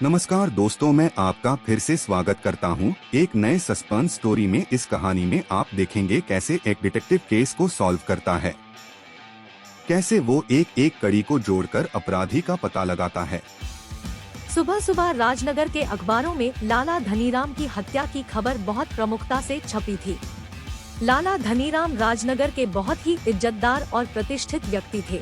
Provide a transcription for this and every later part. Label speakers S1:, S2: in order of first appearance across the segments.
S1: नमस्कार दोस्तों, मैं आपका फिर से स्वागत करता हूं। एक नए सस्पेंस स्टोरी में इस कहानी में आप देखेंगे कैसे एक डिटेक्टिव केस को सॉल्व करता है, कैसे वो एक एक कड़ी को जोड़कर अपराधी का पता लगाता है।
S2: सुबह सुबह राजनगर के अखबारों में लाला धनीराम की हत्या की खबर बहुत प्रमुखता से छपी थी। लाला धनीराम राजनगर के बहुत ही इज्जतदार और प्रतिष्ठित व्यक्ति थे।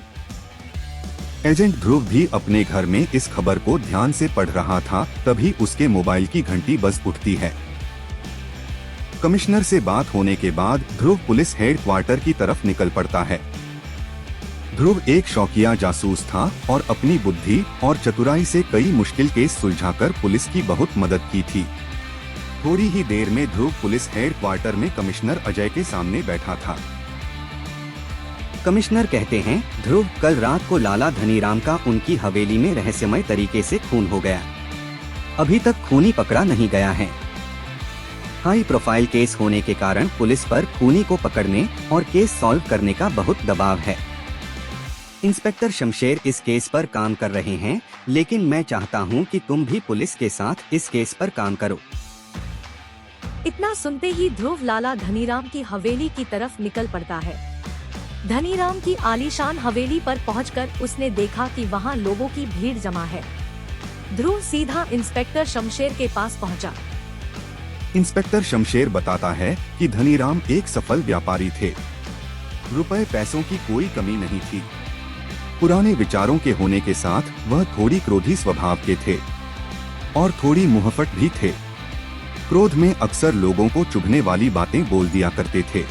S1: एजेंट ध्रुव भी अपने घर में इस खबर को ध्यान से पढ़ रहा था, तभी उसके मोबाइल की घंटी बज उठती है। कमिश्नर से बात होने के बाद ध्रुव पुलिस हेडक्वार्टर की तरफ निकल पड़ता है। ध्रुव एक शौकिया जासूस था और अपनी बुद्धि और चतुराई से कई मुश्किल केस सुलझाकर पुलिस की बहुत मदद की थी। थोड़ी ही देर में ध्रुव पुलिस हेडक्वार्टर में कमिश्नर अजय के सामने बैठा था।
S3: कमिश्नर कहते हैं, ध्रुव, कल रात को लाला धनीराम का उनकी हवेली में रहस्यमय तरीके से खून हो गया। अभी तक खूनी पकड़ा नहीं गया है। हाई प्रोफाइल केस होने के कारण पुलिस पर खूनी को पकड़ने और केस सॉल्व करने का बहुत दबाव है। इंस्पेक्टर शमशेर इस केस पर काम कर रहे हैं, लेकिन मैं चाहता हूं कि तुम भी पुलिस के साथ इस केस पर काम करो।
S2: इतना सुनते ही ध्रुव लाला धनीराम की हवेली की तरफ निकल पड़ता है। धनीराम की आलीशान हवेली पर पहुंचकर उसने देखा कि वहां लोगों की भीड़ जमा है। ध्रुव सीधा इंस्पेक्टर शमशेर के पास पहुंचा।
S1: इंस्पेक्टर शमशेर बताता है कि धनीराम एक सफल व्यापारी थे। रुपए पैसों की कोई कमी नहीं थी। पुराने विचारों के होने के साथ वह थोड़ी क्रोधी स्वभाव के थे और थोड़ी मुहफट भी थे। क्रोध में अक्सर लोगों को चुभने वाली बातें बोल दिया करते थे।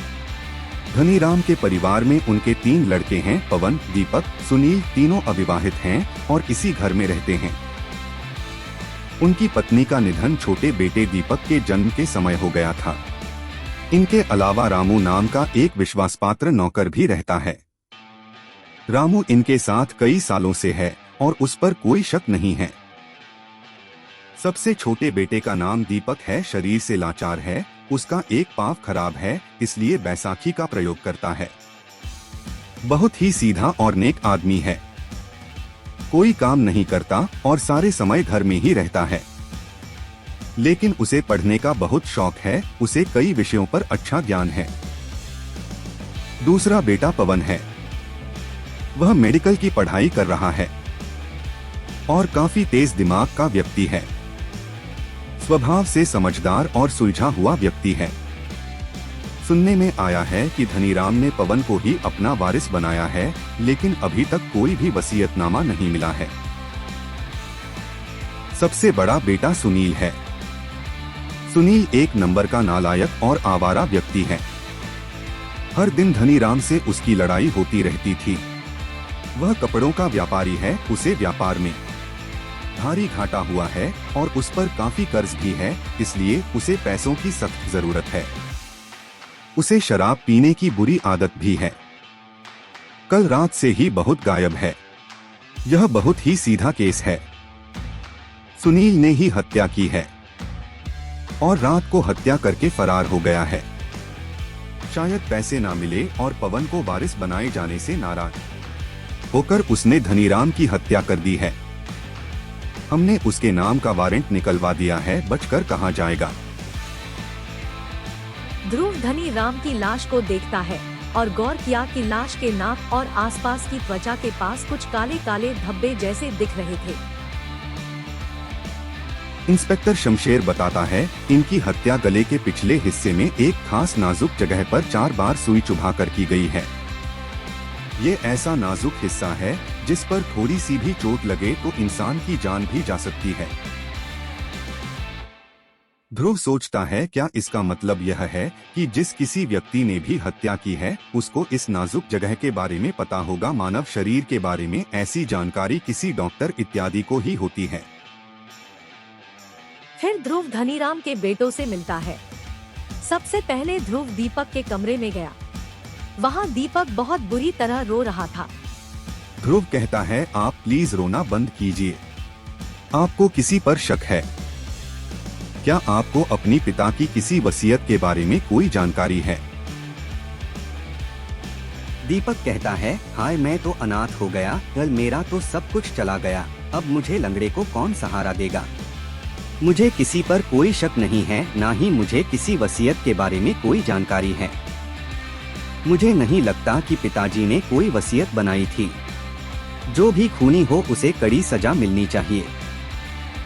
S1: धनीराम के परिवार में उनके 3 लड़के हैं, पवन, दीपक, सुनील। तीनों अविवाहित हैं और इसी घर में रहते हैं। उनकी पत्नी का निधन छोटे बेटे दीपक के जन्म के समय हो गया था। इनके अलावा रामू नाम का एक विश्वासपात्र नौकर भी रहता है। रामू इनके साथ कई सालों से है और उस पर कोई शक नहीं है। सबसे छोटे बेटे का नाम दीपक है, शरीर से लाचार है। उसका एक पाँव खराब है, इसलिए बैसाखी का प्रयोग करता है। बहुत ही सीधा और नेक आदमी है। कोई काम नहीं करता और सारे समय घर में ही रहता है, लेकिन उसे पढ़ने का बहुत शौक है। उसे कई विषयों पर अच्छा ज्ञान है। दूसरा बेटा पवन है। वह मेडिकल की पढ़ाई कर रहा है और काफी तेज दिमाग का व्यक्ति है। स्वभाव से समझदार और सुलझा हुआ व्यक्ति है। सुनने में आया है कि धनीराम ने पवन को ही अपना वारिस बनाया है, लेकिन अभी तक कोई भी वसीयतनामा नहीं मिला है। सबसे बड़ा बेटा सुनील है। सुनील एक नंबर का नालायक और आवारा व्यक्ति है। हर दिन धनीराम से उसकी लड़ाई होती रहती थी। वह कपड़ों का व्यापारी है। उसे व्यापार में भारी घाटा हुआ है और उस पर काफी कर्ज भी है, इसलिए उसे पैसों की सख्त जरूरत है। उसे शराब पीने की बुरी आदत भी है। कल रात से ही बहुत गायब है। यह बहुत ही सीधा केस है। सुनील ने ही हत्या की है और रात को हत्या करके फरार हो गया है। शायद पैसे ना मिले और पवन को वारिस बनाए जाने से नाराज होकर उसने धनीराम की हत्या कर दी है। हमने उसके नाम का वारंट निकलवा दिया है, बचकर कहाँ जाएगा।
S2: ध्रुव धनीराम की लाश को देखता है और गौर किया कि लाश के नाक और आसपास की त्वचा के पास कुछ काले काले धब्बे जैसे दिख रहे थे।
S1: इंस्पेक्टर शमशेर बताता है, इनकी हत्या गले के पिछले हिस्से में एक खास नाजुक जगह पर 4 बार सुई चुभाकर की गई है। ये ऐसा नाजुक हिस्सा है जिस पर थोड़ी सी भी चोट लगे तो इंसान की जान भी जा सकती है। ध्रुव सोचता है, क्या इसका मतलब यह है कि जिस किसी व्यक्ति ने भी हत्या की है उसको इस नाजुक जगह के बारे में पता होगा। मानव शरीर के बारे में ऐसी जानकारी किसी डॉक्टर इत्यादि को ही होती है।
S2: फिर ध्रुव धनीराम के बेटों से मिलता है। सबसे पहले ध्रुव दीपक के कमरे में गया। वहाँ दीपक बहुत बुरी तरह रो रहा था।
S1: ध्रुव कहता है, आप प्लीज रोना बंद कीजिए। आपको किसी पर शक है क्या? आपको अपनी पिता की किसी वसीयत के बारे में कोई जानकारी है?
S3: दीपक कहता है, हाय मैं तो अनाथ हो गया, कल मेरा तो सब कुछ चला गया। अब मुझे लंगड़े को कौन सहारा देगा? मुझे किसी पर कोई शक नहीं है, ना ही मुझे किसी वसीयत के बारे में कोई जानकारी है। मुझे नहीं लगता कि पिताजी ने कोई वसीयत बनाई थी। जो भी खूनी हो उसे कड़ी सजा मिलनी चाहिए।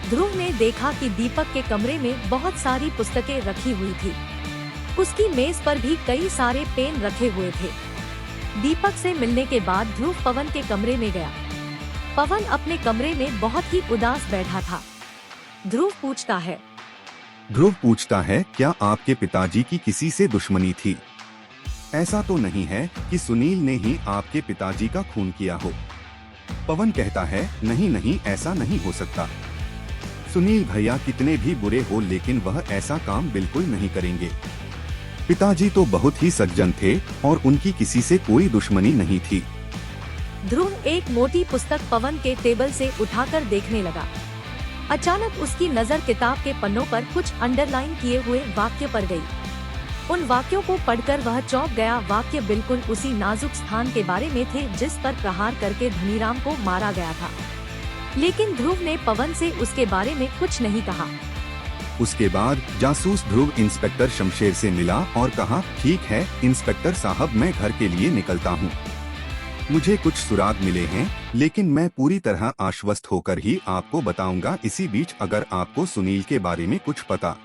S2: ध्रुव ने देखा कि दीपक के कमरे में बहुत सारी पुस्तकें रखी हुई थी। उसकी मेज पर भी कई सारे पेन रखे हुए थे। दीपक से मिलने के बाद ध्रुव पवन के कमरे में गया। पवन अपने कमरे में बहुत ही उदास बैठा था। ध्रुव पूछता है,
S1: क्या आपके पिताजी की किसी से दुश्मनी थी? ऐसा तो नहीं है कि सुनील ने ही आपके पिताजी का खून किया हो। पवन कहता है, नहीं, ऐसा नहीं हो सकता। सुनील भैया कितने भी बुरे हो लेकिन वह ऐसा काम बिल्कुल नहीं करेंगे। पिताजी तो बहुत ही सज्जन थे और उनकी किसी से कोई दुश्मनी नहीं थी।
S2: ध्रुव एक मोटी पुस्तक पवन के टेबल से उठाकर देखने लगा। अचानक उसकी नजर किताब के पन्नों पर कुछ अंडरलाइन किए हुए वाक्य पर गई। उन वाक्यों को पढ़कर वह चौंक गया। वाक्य बिल्कुल उसी नाजुक स्थान के बारे में थे जिस पर प्रहार करके धनीराम को मारा गया था। लेकिन ध्रुव ने पवन से उसके बारे में कुछ नहीं कहा।
S1: उसके बाद जासूस ध्रुव इंस्पेक्टर शमशेर से मिला और कहा, ठीक है इंस्पेक्टर साहब, मैं घर के लिए निकलता हूँ। मुझे कुछ सुराग मिले हैं लेकिन मैं पूरी तरह आश्वस्त होकर ही आपको बताऊंगा। इसी बीच अगर आपको सुनील के बारे में कुछ पता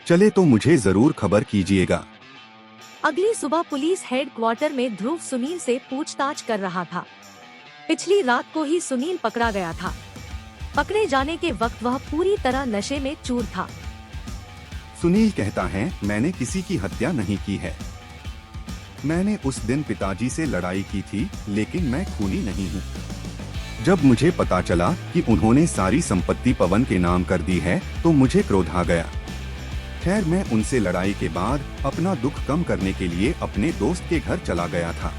S1: चले तो मुझे जरूर खबर कीजिएगा।
S2: अगली सुबह पुलिस हेडक्वार्टर में ध्रुव सुनील से पूछताछ कर रहा था। पिछली रात को ही सुनील पकड़ा गया था। पकड़े जाने के वक्त वह पूरी तरह नशे में चूर था।
S1: सुनील कहता है, मैंने किसी की हत्या नहीं की है। मैंने उस दिन पिताजी से लड़ाई की थी लेकिन मैं खूनी नहीं हूँ। जब मुझे पता चला कि उन्होंने सारी संपत्ति पवन के नाम कर दी है तो मुझे क्रोध आ गया। खैर मैं उनसे लड़ाई के बाद अपना दुख कम करने के लिए अपने दोस्त के घर चला गया था।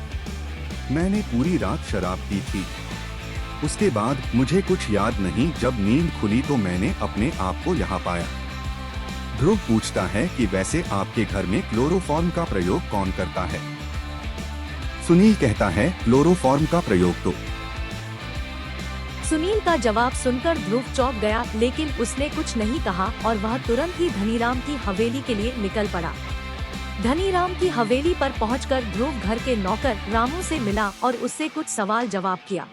S1: मैंने पूरी रात शराब पी थी। उसके बाद मुझे कुछ याद नहीं। जब नींद खुली तो मैंने अपने आप को यहाँ पाया। ध्रुव पूछता है कि वैसे आपके घर में क्लोरोफॉर्म का प्रयोग कौन करता है? सुनील कहता है, क्लोरोफॉर्म का प्रयोग तो।
S2: सुनील का जवाब सुनकर ध्रुव चौंक गया लेकिन उसने कुछ नहीं कहा और वह तुरंत ही धनीराम की हवेली के लिए निकल पड़ा। धनीराम की हवेली पर पहुंचकर ध्रुव घर के नौकर रामू से मिला और उससे कुछ सवाल जवाब किया।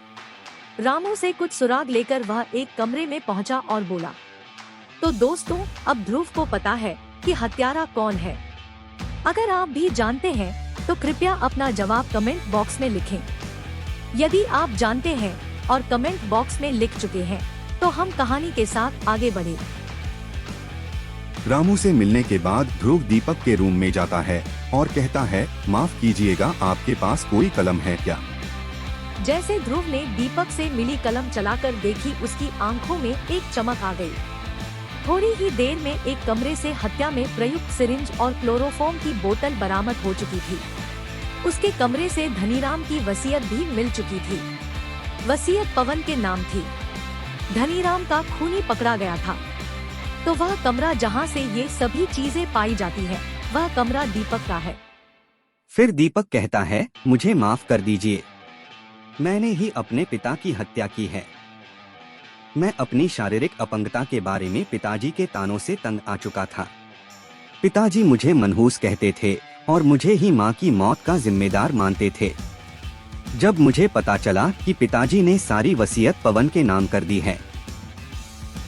S2: रामू से कुछ सुराग लेकर वह एक कमरे में पहुंचा और बोला, तो दोस्तों अब ध्रुव को पता है कि हत्यारा कौन है। अगर आप भी जानते हैं तो कृपया अपना जवाब कमेंट बॉक्स में लिखें। यदि आप जानते हैं और कमेंट बॉक्स में लिख चुके हैं तो हम कहानी के साथ आगे बढ़े।
S1: रामू से मिलने के बाद ध्रुव दीपक के रूम में जाता है और कहता है, माफ कीजिएगा, आपके पास कोई कलम है क्या?
S2: जैसे ध्रुव ने दीपक से मिली कलम चलाकर देखी, उसकी आंखों में एक चमक आ गई। थोड़ी ही देर में एक कमरे से हत्या में प्रयुक्त सिरिंज और क्लोरोफॉर्म की बोतल बरामद हो चुकी थी। उसके कमरे से धनीराम की वसीयत भी मिल चुकी थी। वसीयत पवन के नाम थी। धनीराम का खूनी पकड़ा गया था तो वह कमरा जहां से ये सभी चीजें पाई जाती है वह कमरा दीपक का है।
S3: फिर दीपक कहता है, मुझे माफ कर दीजिए, मैंने ही अपने पिता की हत्या की है। मैं अपनी शारीरिक अपंगता के बारे में पिताजी के तानों से तंग आ चुका था। पिताजी मुझे मनहूस कहते थे और मुझे ही मां की मौत का जिम्मेदार मानते थे। जब मुझे पता चला कि पिताजी ने सारी वसीयत पवन के नाम कर दी है,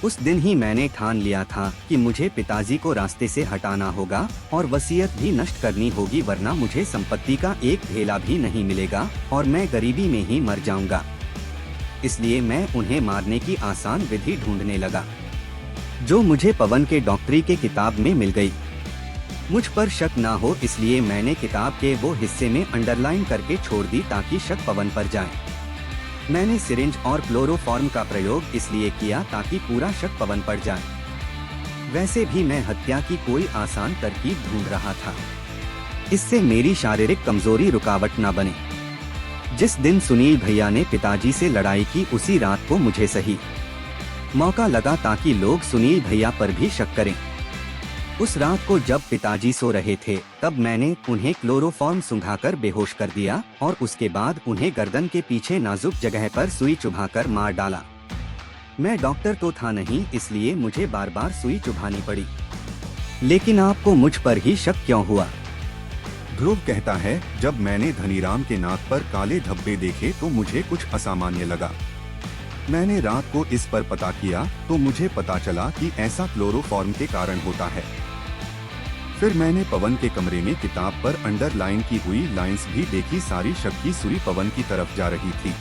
S3: उस दिन ही मैंने ठान लिया था कि मुझे पिताजी को रास्ते से हटाना होगा और वसीयत भी नष्ट करनी होगी, वरना मुझे संपत्ति का एक ढेला भी नहीं मिलेगा और मैं गरीबी में ही मर जाऊंगा। इसलिए मैं उन्हें मारने की आसान विधि ढूंढने लगा जो मुझे पवन के डॉक्टरी के किताब में मिल गई। मुझ पर शक ना हो इसलिए मैंने किताब के वो हिस्से में अंडरलाइन करके छोड़ दी ताकि शक पवन पर जाए। मैंने सिरिंज और क्लोरोफॉर्म का प्रयोग इसलिए किया ताकि पूरा शक पवन पर जाए। वैसे भी मैं हत्या की कोई आसान तरकीब ढूंढ रहा था, इससे मेरी शारीरिक कमजोरी रुकावट न बने। जिस दिन सुनील भैया ने पिताजी से लड़ाई की उसी रात को मुझे सही मौका लगा ताकि लोग सुनील भैया पर भी शक करें। उस रात को जब पिताजी सो रहे थे तब मैंने उन्हें क्लोरोफॉर्म सुंघाकर बेहोश कर दिया और उसके बाद उन्हें गर्दन के पीछे नाजुक जगह पर सुई चुभाकर मार डाला। मैं डॉक्टर तो था नहीं, इसलिए मुझे बार बार सुई चुभानी पड़ी। लेकिन आपको मुझ पर ही शक क्यों हुआ?
S1: ध्रुव कहता है, जब मैंने धनीराम के नाक पर काले धब्बे देखे तो मुझे कुछ असामान्य लगा। मैंने रात को इस पर पता किया तो मुझे पता चला कि ऐसा क्लोरोफॉर्म के कारण होता है। फिर मैंने पवन के कमरे में किताब पर अंडरलाइन की हुई लाइंस भी देखी। सारी शक की सुई पवन की तरफ जा रही थी।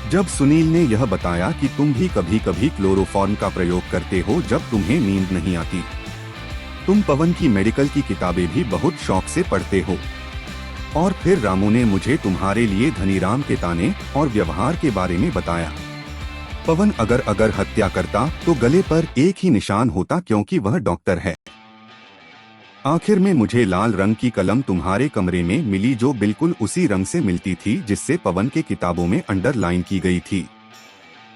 S1: जब सुनील ने यह बताया कि तुम भी कभी कभी क्लोरोफॉर्म का प्रयोग करते हो जब तुम्हें नींद नहीं आती, तुम पवन की मेडिकल की किताबें भी बहुत शौक से पढ़ते हो, और फिर रामू ने मुझे तुम्हारे लिए धनीराम के ताने और व्यवहार के बारे में बताया। पवन अगर हत्या करता तो गले पर एक ही निशान होता क्योंकि वह डॉक्टर है। आखिर में मुझे लाल रंग की कलम तुम्हारे कमरे में मिली जो बिल्कुल उसी रंग से मिलती थी जिससे पवन के किताबों में अंडरलाइन की गई थी।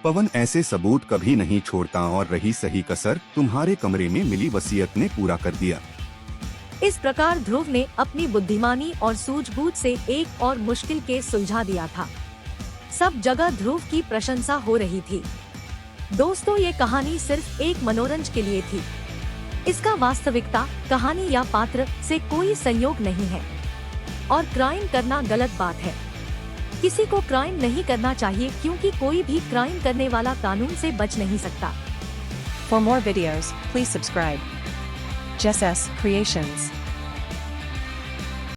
S1: पवन ऐसे सबूत कभी नहीं छोड़ता और रही सही कसर, तुम्हारे कमरे में मिली वसीयत ने पूरा कर दिया।
S2: इस प्रकार ध्रुव ने अपनी बुद्धिमानी और सूझबूझ से एक और मुश्किल केस सुलझा दिया था। सब जगह ध्रुव की प्रशंसा हो रही थी। दोस्तों, ये कहानी सिर्फ एक मनोरंजन के लिए थी। इसका वास्तविकता, कहानी या पात्र से कोई संयोग नहीं है। और क्राइम करना गलत बात है। किसी को क्राइम नहीं करना चाहिए क्योंकि कोई भी क्राइम करने वाला कानून से बच नहीं सकता।
S4: For more videos, please subscribe. Jess S Creations.